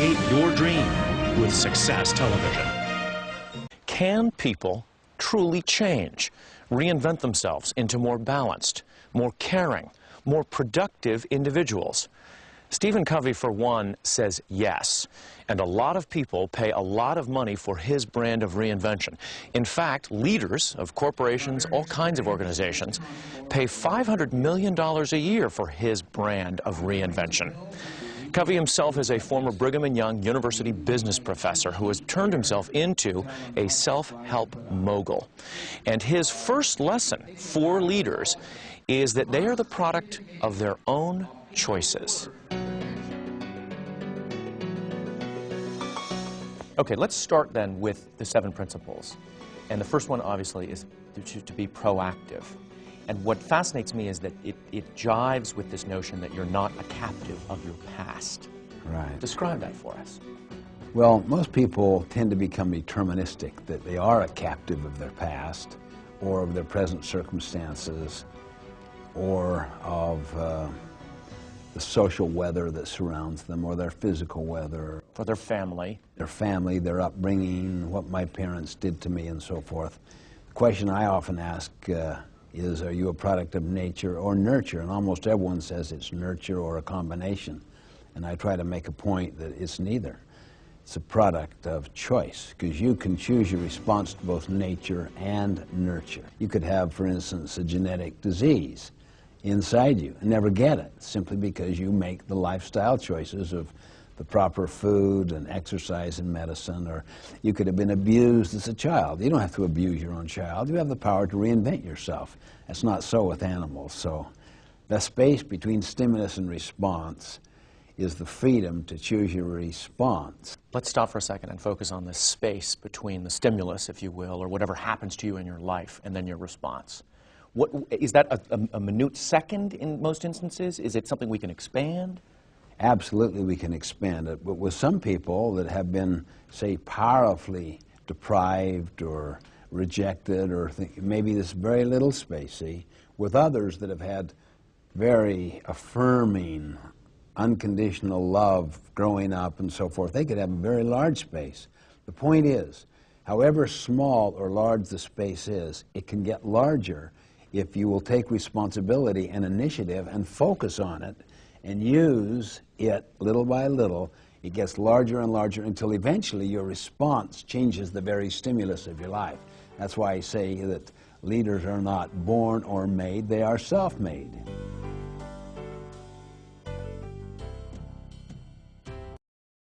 Create your dream with Success Television. Can people truly change, reinvent themselves into more balanced, more caring, more productive individuals? Stephen Covey, for one, says yes, and a lot of people pay a lot of money for his brand of reinvention. In fact, leaders of corporations, all kinds of organizations, pay $500 million a year for his brand of reinvention. Covey himself is a former Brigham and Young University business professor who has turned himself into a self-help mogul. And his first lesson for leaders is that they are the product of their own choices. Okay, let's start then with the 7 principles. And the first one, obviously, is to be proactive. And what fascinates me is that it jives with this notion that you're not a captive of your past. Right. Describe that for us. Well, most people tend to become deterministic, that they are a captive of their past, or of their present circumstances, or of the social weather that surrounds them, or their physical weather. For their family. Their family, their upbringing, what my parents did to me, and so forth. The question I often ask is, are you a product of nature or nurture? And almost everyone says it's nurture or a combination. And I try to make a point that it's neither. It's a product of choice, because you can choose your response to both nature and nurture. You could have, for instance, a genetic disease inside you and never get it, simply because you make the lifestyle choices of the proper food and exercise and medicine. Or you could have been abused as a child. You don't have to abuse your own child. You have the power to reinvent yourself. That's not so with animals. So the space between stimulus and response is the freedom to choose your response. Let's stop for a second and focus on the space between the stimulus, if you will, or whatever happens to you in your life, and then your response. What, is that a minute second in most instances? Is it something we can expand? Absolutely, we can expand it. But with some people that have been, say, powerfully deprived or rejected, or maybe this very little space, see, with others that have had very affirming, unconditional love growing up and so forth, they could have a very large space. The point is, however small or large the space is, it can get larger if you will take responsibility and initiative and focus on it and use it little by little. It gets larger and larger until eventually your response changes the very stimulus of your life. That's why I say that leaders are not born or made, they are self-made.